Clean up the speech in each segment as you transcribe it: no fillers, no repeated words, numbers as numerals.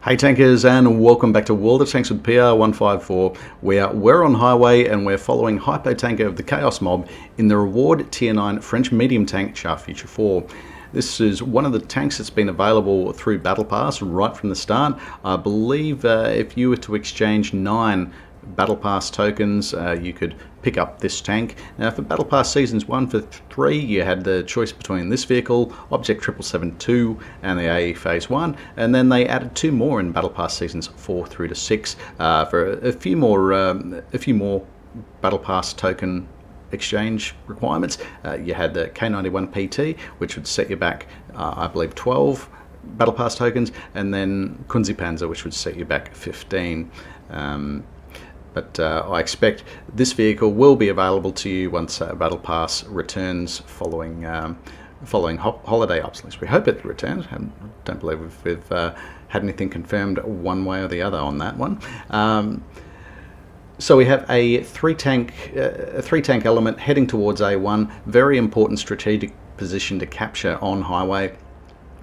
Hey tankers, and welcome back to World of Tanks with PR154, where we're on highway and we're following Hypo-Tanker of the Chaos Mob in the reward tier 9 French medium tank Char Futur 4. This is one of the tanks that's been available through Battle Pass right from the start. I believe if you were to exchange 9 Battle Pass tokens, you could pick up this tank. Now for Battle Pass Seasons 1 for 3, you had the choice between this vehicle, Object 7772, and the AE Phase 1, and then they added 2 more in Battle Pass Seasons 4 through to 6 for a few more Battle Pass token exchange requirements. You had the K91 PT, which would set you back, I believe, 12 Battle Pass tokens, and then Consumables, which would set you back 15. But I expect this vehicle will be available to you once Battle Pass returns following holiday obsolescence. We hope it returns. I don't believe we've had anything confirmed one way or the other on that one. So we have a three tank element heading towards A1. Very important strategic position to capture on highway.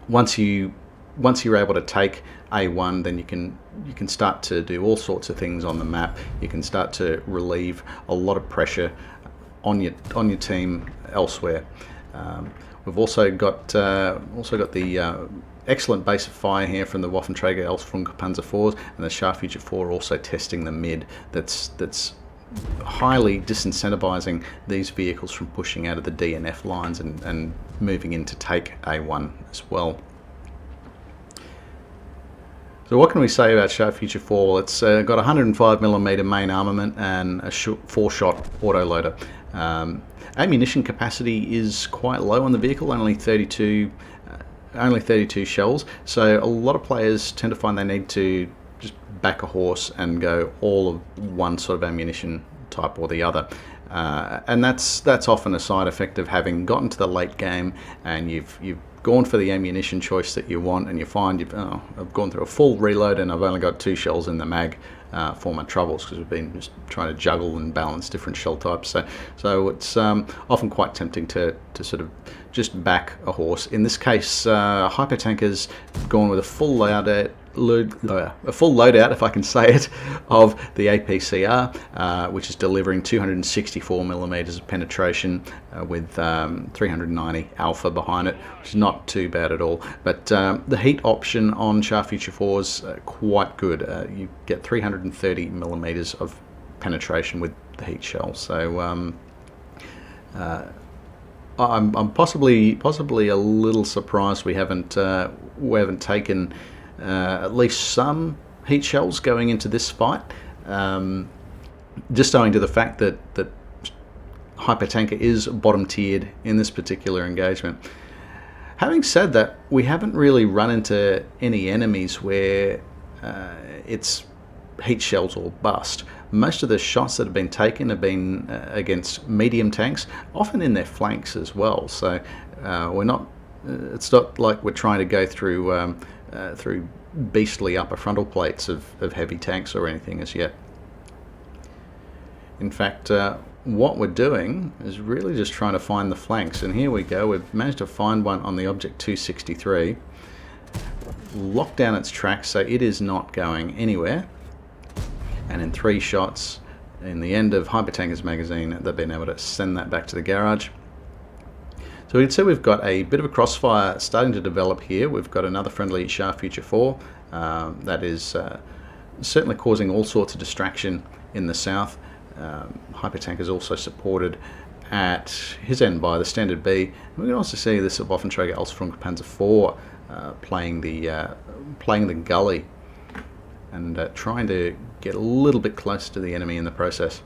Once you're able to take A1, then you can start to do all sorts of things on the map. You can start to relieve a lot of pressure on your team elsewhere. We've also got the excellent base of fire here from the Waffenträger Elsfrunke Panzer 4s, and the Char Futur 4 also testing the mid. That's highly disincentivizing these vehicles from pushing out of the D and F lines and moving in to take A1 as well. So what can we say about Char Futur 4? It's got 105mm main armament and a 4-shot autoloader. Ammunition capacity is quite low on the vehicle, only 32 shells. So a lot of players tend to find they need to just back a horse and go all of one sort of ammunition type or the other. And that's often a side effect of having gotten to the late game and you've gone for the ammunition choice that you want, and you find I've gone through a full reload and I've only got 2 shells in the mag for my troubles, because we've been just trying to juggle and balance different shell types. So it's often quite tempting to sort of just back a horse. In this case, Hypo-Tanker's gone with a full loadout, if I can say it, of the APCR, which is delivering 264mm of penetration with 390 alpha behind it, which is not too bad at all. But the heat option on Char Futur 4 is quite good. You get 330mm of penetration with the heat shell. So I'm possibly a little surprised we haven't taken at least some heat shells going into this fight, just owing to the fact that Hypo-Tanker is bottom tiered in this particular engagement. Having said that, we haven't really run into any enemies where it's heat shells or bust. Most of the shots that have been taken have been against medium tanks, often in their flanks as well. So it's not like we're trying to go through beastly upper frontal plates of heavy tanks or anything as yet. In fact, what we're doing is really just trying to find the flanks, and here we go. We've managed to find one on the Object 263, locked down its tracks so it is not going anywhere, and in 3 shots in the end of Hypo-Tanker's magazine, they've been able to send that back to the garage. So we can see we've got a bit of a crossfire starting to develop here. We've got another friendly Char Futur 4 that is certainly causing all sorts of distraction in the south. Hypo-Tanker is also supported at his end by the Standard B. We can also see this Waffenträger Elsfrunke Panzer 4 playing the gully and trying to get a little bit closer to the enemy in the process.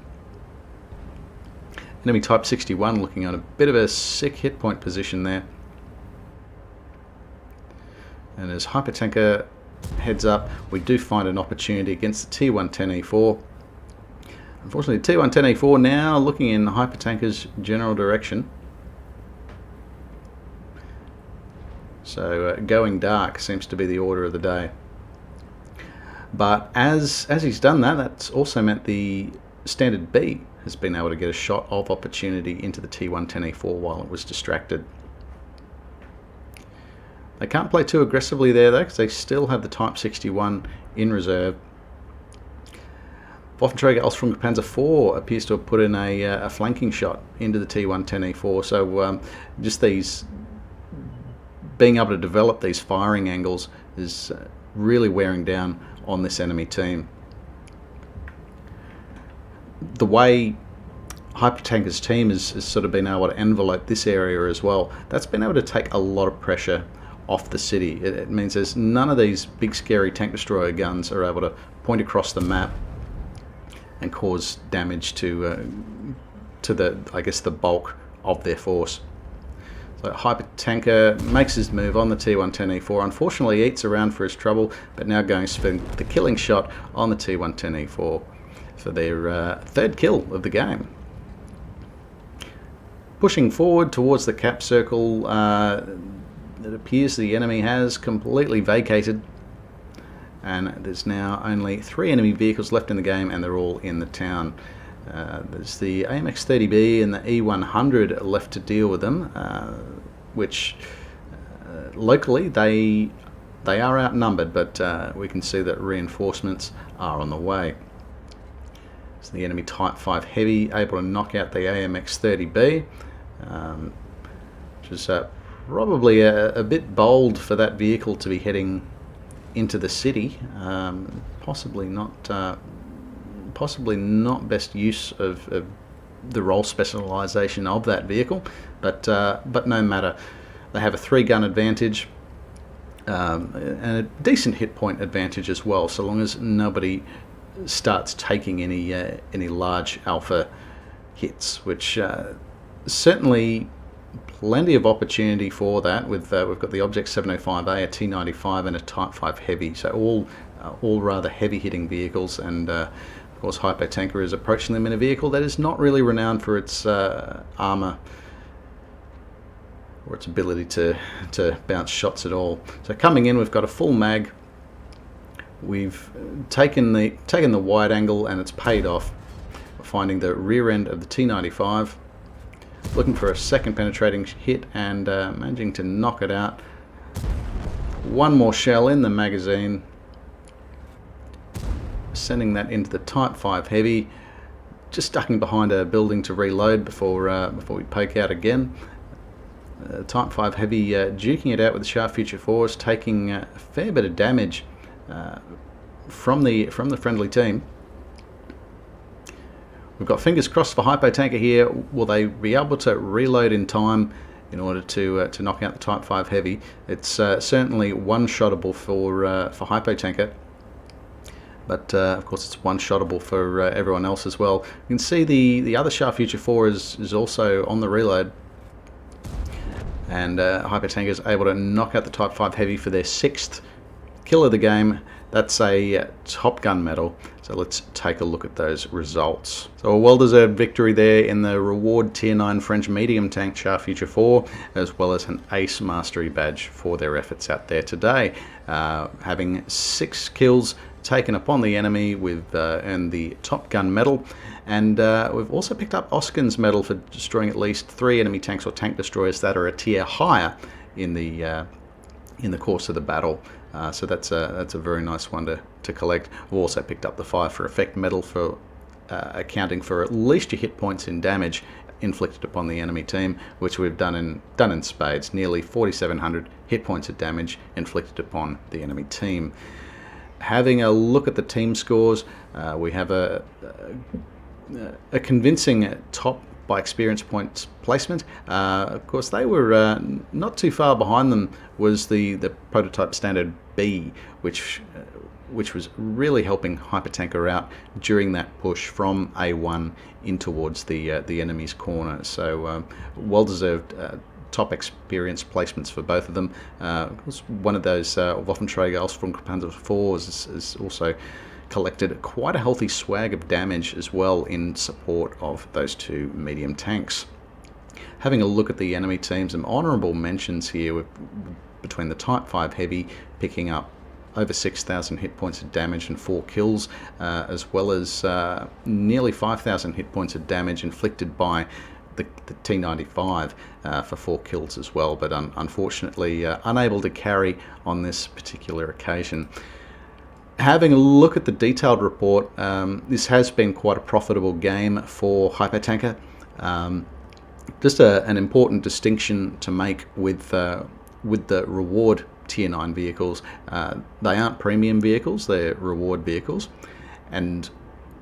Enemy Type 61 looking on a bit of a sick hit point position there. And as Hypo-Tanker heads up, we do find an opportunity against the T110E4. Unfortunately, the T110E4 now looking in Hypo-Tanker's general direction. So going dark seems to be the order of the day. But as he's done that, that's also meant the Standard B has been able to get a shot of opportunity into the T110E4 while it was distracted. They can't play too aggressively there though, because they still have the Type 61 in reserve. Waffenträger Panzer IV appears to have put in a flanking shot into the T110E4, so just these being able to develop these firing angles is really wearing down on this enemy team. The way Hypo-Tanker's team has sort of been able to envelope this area as well, that's been able to take a lot of pressure off the city. It means there's none of these big scary tank destroyer guns are able to point across the map and cause damage to the, I guess, the bulk of their force. So Hypo-Tanker makes his move on the T110E4. Unfortunately, he eats around for his trouble, but now going for the killing shot on the T110E4 for their third kill of the game. Pushing forward towards the cap circle, it appears the enemy has completely vacated, and there's now only 3 enemy vehicles left in the game, and they're all in the town. There's the AMX-30B and the E100 left to deal with them, which locally they are outnumbered, but we can see that reinforcements are on the way. So the enemy Type 5 Heavy able to knock out the AMX-30B, which is probably a bit bold for that vehicle to be heading into the city. Possibly not best use of the role specialization of that vehicle, but no matter. They have a 3-gun advantage and a decent hit point advantage as well, so long as nobody starts taking any large alpha hits, which certainly plenty of opportunity for that. With we've got the Object 705A, a T95, and a Type 5 Heavy, so all rather heavy hitting vehicles, and of course Hypo-Tanker is approaching them in a vehicle that is not really renowned for its armor or its ability to bounce shots at all. So coming in, we've got a full mag. We've taken the wide angle, and it's paid off. We're finding the rear end of the T95, looking for a second penetrating hit, and managing to knock it out. One more shell in the magazine, sending that into the Type 5 Heavy, just ducking behind a building to reload before we poke out again. Type 5 Heavy duking it out with the Char Futur force, taking a fair bit of damage from the friendly team. We've got fingers crossed for Hypo-Tanker here. Will they be able to reload in time in order to knock out the Type 5 Heavy? It's certainly one-shottable for Hypo-Tanker, but of course it's one-shottable for everyone else as well. You can see the other Char Futur 4 is also on the reload, and Hypo-Tanker is able to knock out the Type 5 Heavy for their 6th kill of the game. That's a Top Gun medal. So let's take a look at those results. So a well-deserved victory there in the reward Tier 9 French medium tank Char Futur 4, as well as an Ace Mastery badge for their efforts out there today. Having 6 kills taken upon the enemy, we've earned the Top Gun medal, and we've also picked up Oskin's medal for destroying at least 3 enemy tanks or tank destroyers that are a tier higher in the course of the battle. So that's a very nice one to collect. We've also picked up the Fire for Effect medal for accounting for at least your hit points in damage inflicted upon the enemy team, which we've done in spades. Nearly 4,700 hit points of damage inflicted upon the enemy team. Having a look at the team scores, we have a convincing top by experience points placement. Of course, they were not too far behind them was the prototype standard B, which was really helping Hypo-Tanker out during that push from A1 in towards the enemy's corner. So well-deserved top experience placements for both of them. Of course, one of those Waffenträger Panzer IVs is also collected quite a healthy swag of damage as well in support of those 2 medium tanks. Having a look at the enemy team, some honourable mentions here between the Type 5 Heavy picking up over 6,000 hit points of damage and 4 kills, as well as nearly 5,000 hit points of damage inflicted by the T95 for 4 kills as well, but unfortunately unable to carry on this particular occasion. Having a look at the detailed report, this has been quite a profitable game for Hypo-Tanker. Just an important distinction to make with the reward tier 9 vehicles. They aren't premium vehicles, they're reward vehicles, and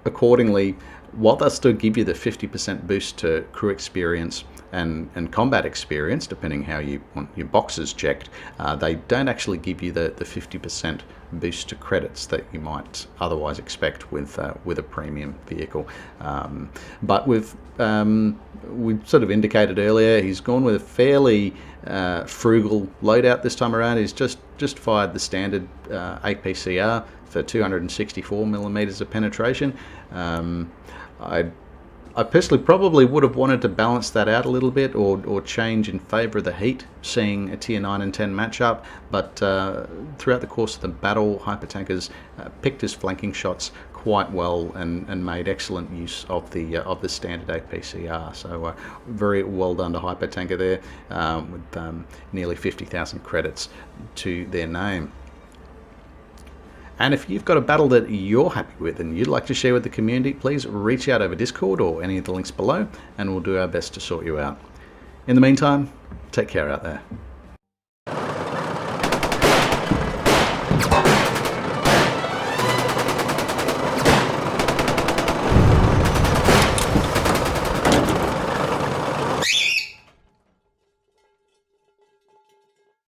accordingly, while they'll still give you the 50% boost to crew experience and combat experience, depending how you want your boxes checked, they don't actually give you the 50% boost to credits that you might otherwise expect with a premium vehicle. But we've sort of indicated earlier, he's gone with a fairly frugal loadout this time around. He's just fired the standard APCR for 264 millimeters of penetration. I personally probably would have wanted to balance that out a little bit, or change in favour of the heat, seeing a tier 9 and 10 matchup, but throughout the course of the battle, Hypo-Tanker's picked his flanking shots quite well and made excellent use of the standard APCR. So very well done to Hypo-Tanker there, with nearly 50,000 credits to their name. And if you've got a battle that you're happy with and you'd like to share with the community, please reach out over Discord or any of the links below, and we'll do our best to sort you out. In the meantime, take care out there.